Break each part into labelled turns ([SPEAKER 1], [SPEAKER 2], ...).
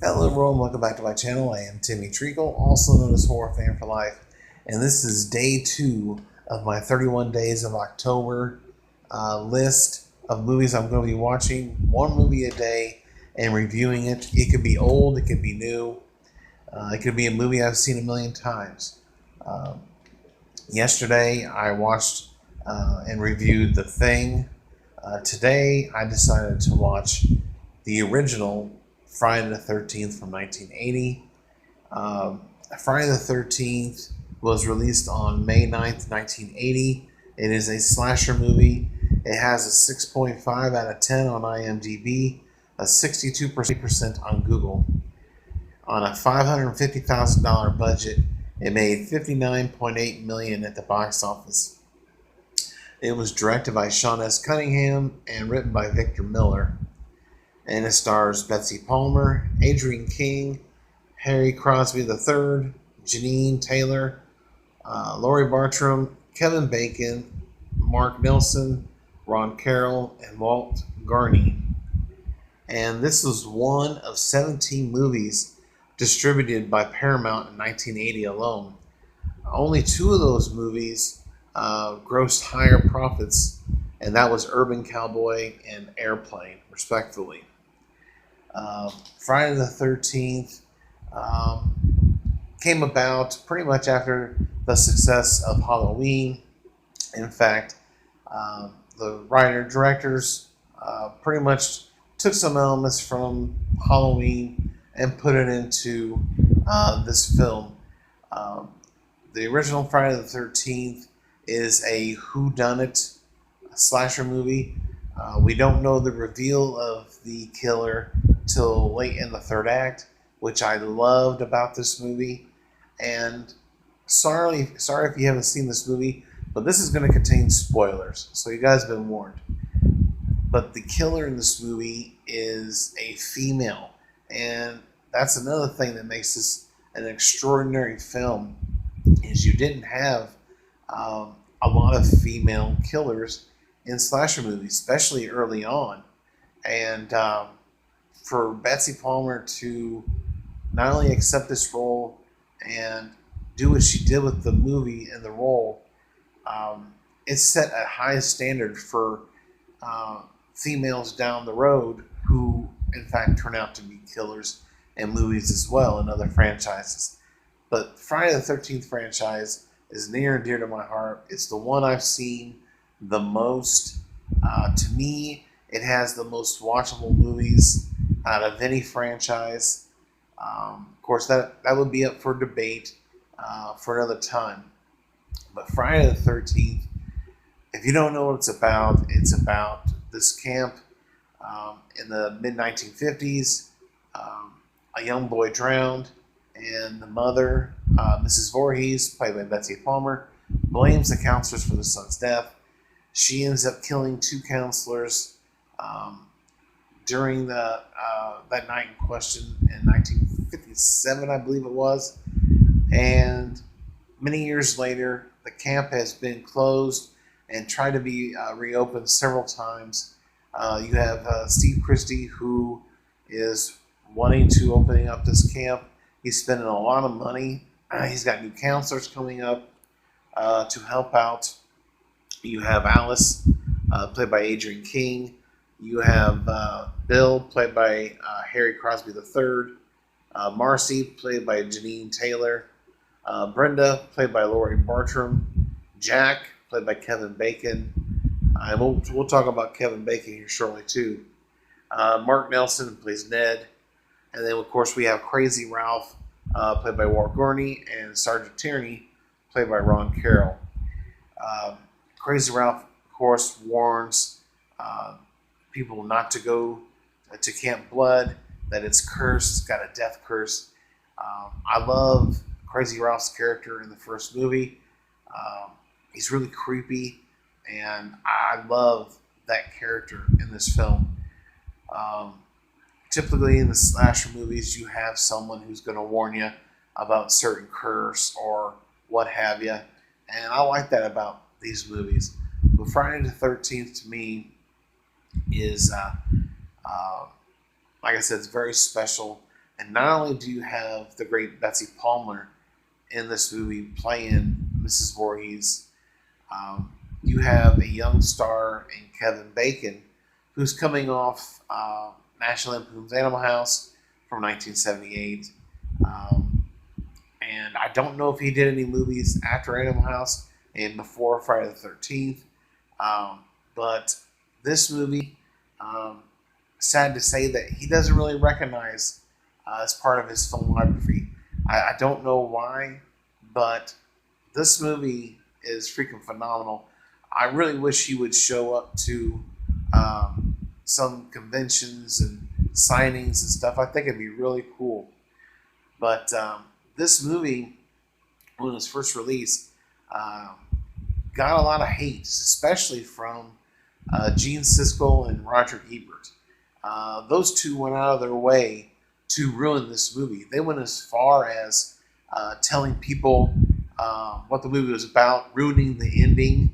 [SPEAKER 1] Hello everyone, welcome back to my channel. I am Timmy Treacle, also known as Horror Fan for Life, and this is day 2 of my 31 Days of October list of movies I'm going to be watching. One movie a day and reviewing it. It could be old, it could be new, it could be a movie I've seen a million times. Um, Yesterday I watched and reviewed The Thing. Today I decided to watch the original Friday the 13th from 1980. Um, Friday the 13th was released on May 9th, 1980. It is a slasher movie. It has a 6.5 out of 10 on IMDb, a 62% on Google. On a $550,000 budget, it made $59.8 million at the box office. It was directed by Sean S. Cunningham and written by Victor Miller. And it stars Betsy Palmer, Adrienne King, Harry Crosby III, Janine Taylor, Laurie Bartram, Kevin Bacon, Mark Nelson, Ron Carroll, and Walt Garney. And this was one of 17 movies distributed by Paramount in 1980 alone. Only 2 of those movies grossed higher profits, and that was Urban Cowboy and Airplane, respectively. Friday the 13th came about pretty much after the success of Halloween. In fact, the writer directors pretty much took some elements from Halloween and put it into this film. Um, the original Friday the 13th is a whodunit slasher movie. We don't know the reveal of the killer till late in the third act, which I loved about this movie. And sorry if you haven't seen this movie, but this is going to contain spoilers, so you guys have been warned. But the killer in this movie is a female, and that's another thing that makes this an extraordinary film. Is you didn't have a lot of female killers in slasher movies, especially early on, and for Betsy Palmer to not only accept this role and do what she did with the movie and the role, it set a high standard for uh, females down the road who, in fact, turn out to be killers in movies as well and other franchises. But Friday the 13th franchise is near and dear to my heart. It's the one I've seen the most. To me, it has the most watchable movies out of any franchise. Of course, that would be up for debate for another time. But Friday the 13th, if you don't know what it's about this camp in the mid 1950s. A young boy drowned, and the mother, Mrs. Voorhees, played by Betsy Palmer, blames the counselors for the son's death. She ends up killing 2 counselors during that night in question in 1957, I believe it was. And many years later, the camp has been closed and tried to be reopened several times. You have Steve Christie, who is wanting to opening up this camp. He's spending a lot of money. He's got new counselors coming up to help out. You have Alice, played by Adrienne King. You have Bill, played by Harry Crosby III. Marcy, played by Janine Taylor. Brenda, played by Laurie Bartram. Jack, played by Kevin Bacon. And we'll talk about Kevin Bacon here shortly, too. Mark Nelson plays Ned. And then, of course, we have Crazy Ralph, played by Walt Gurney, and Sergeant Tierney, played by Ron Carroll. Crazy Ralph, of course, warns people not to go to Camp Blood, that it's cursed, it's got a death curse. I love Crazy Ralph's character in the first movie. He's really creepy, and I love that character in this film. Um, Typically in the slasher movies, you have someone who's going to warn you about certain curse or what have you, and I like that about these movies. But Friday the 13th to me is, like I said, it's very special. And not only do you have the great Betsy Palmer in this movie playing Mrs. Voorhees, you have a young star in Kevin Bacon, who's coming off National Lampoon's Animal House from 1978. And I don't know if he did any movies after Animal House and before Friday the 13th. But this movie, sad to say that he doesn't really recognize as part of his filmography. I don't know why, but this movie is freaking phenomenal. I really wish he would show up to some conventions and signings and stuff. I think it'd be really cool. But this movie, when it was first released, got a lot of hate, especially from Gene Siskel and Roger Ebert. Those two went out of their way to ruin this movie. They went as far as telling people what the movie was about, ruining the ending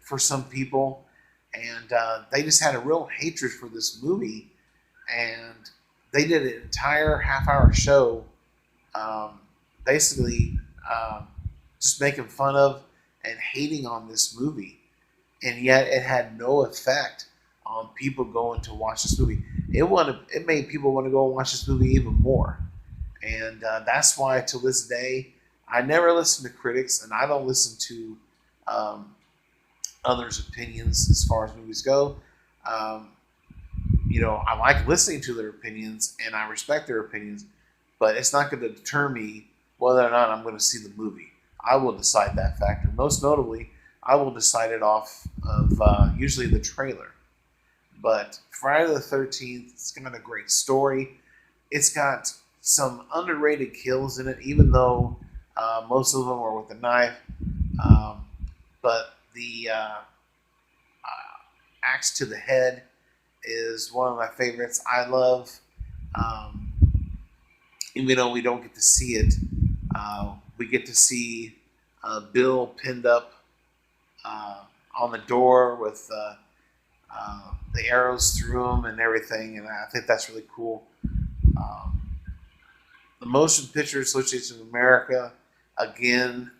[SPEAKER 1] for some people, and they just had a real hatred for this movie. And they did an entire half-hour show, basically just making fun of and hating on this movie, and yet it had no effect on people going to watch this movie. It made people want to go and watch this movie even more, and that's why to this day I never listen to critics, and I don't listen to others' opinions as far as movies go. I like listening to their opinions and I respect their opinions, but it's not going to deter me whether or not I'm going to see the movie. I will decide that factor. Most notably, I will decide it off of usually the trailer. But Friday the 13th, it's got a great story. It's got some underrated kills in it, even though most of them are with a knife. But the axe to the head is one of my favorites. I love, even though we don't get to see it, we get to see Bill pinned up on the door with the arrows through him and everything, and I think that's really cool. The Motion Picture Association of America, again,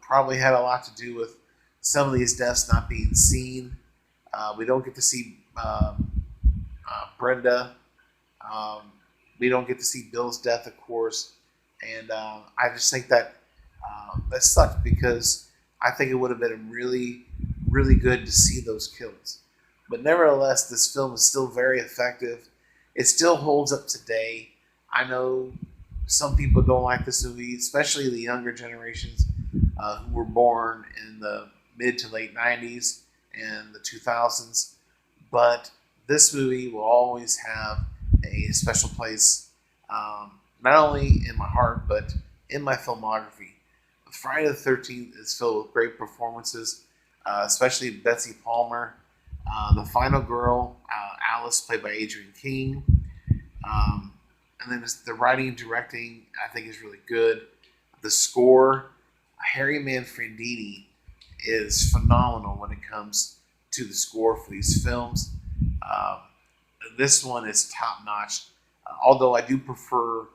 [SPEAKER 1] probably had a lot to do with some of these deaths not being seen. We don't get to see Brenda. We don't get to see Bill's death, of course, and I just think that that sucked because I think it would have been really, really good to see those kills. But nevertheless, this film is still very effective. It still holds up today. I know some people don't like this movie, especially the younger generations who were born in the mid to late 90s and the 2000s. But this movie will always have a special place, not only in my heart, but in my filmography. Friday the 13th is filled with great performances, especially Betsy Palmer. The final girl, Alice, played by Adrienne King. And then the writing and directing, I think, is really good. The score, Harry Manfredini is phenomenal when it comes to the score for these films. This one is top notch. Although I do prefer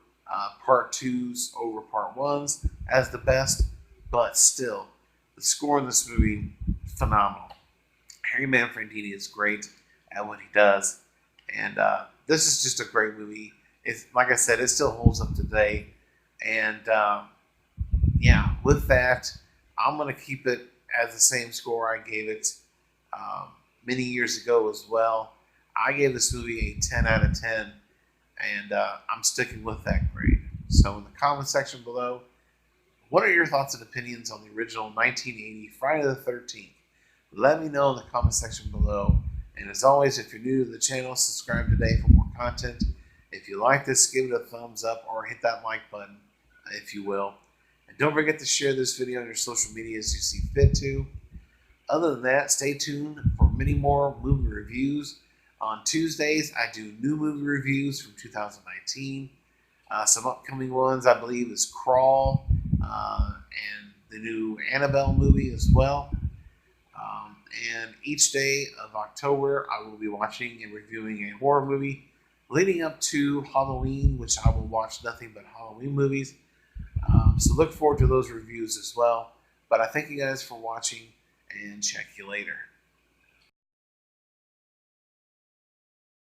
[SPEAKER 1] part twos over part ones as the best, but still, the score in this movie, phenomenal. Harry Manfredini is great at what he does, and this is just a great movie. It's, like I said, it still holds up today, and with that, I'm going to keep it as the same score I gave it many years ago as well. I gave this movie a 10 out of 10, and I'm sticking with that grade. So in the comment section below, what are your thoughts and opinions on the original 1980 Friday the 13th? Let me know in the comment section below. And as always, if you're new to the channel, subscribe today for more content. If you like this, give it a thumbs up or hit that like button, if you will. And don't forget to share this video on your social media as you see fit to. Other than that, stay tuned for many more movie reviews. On Tuesdays, I do new movie reviews from 2019. Some upcoming ones, I believe, is Crawl and the new Annabelle movie as well. And each day of October, I will be watching and reviewing a horror movie. leading up to Halloween, which I will watch nothing but Halloween movies. So look forward to those reviews as well. But I thank you guys for watching and check you later.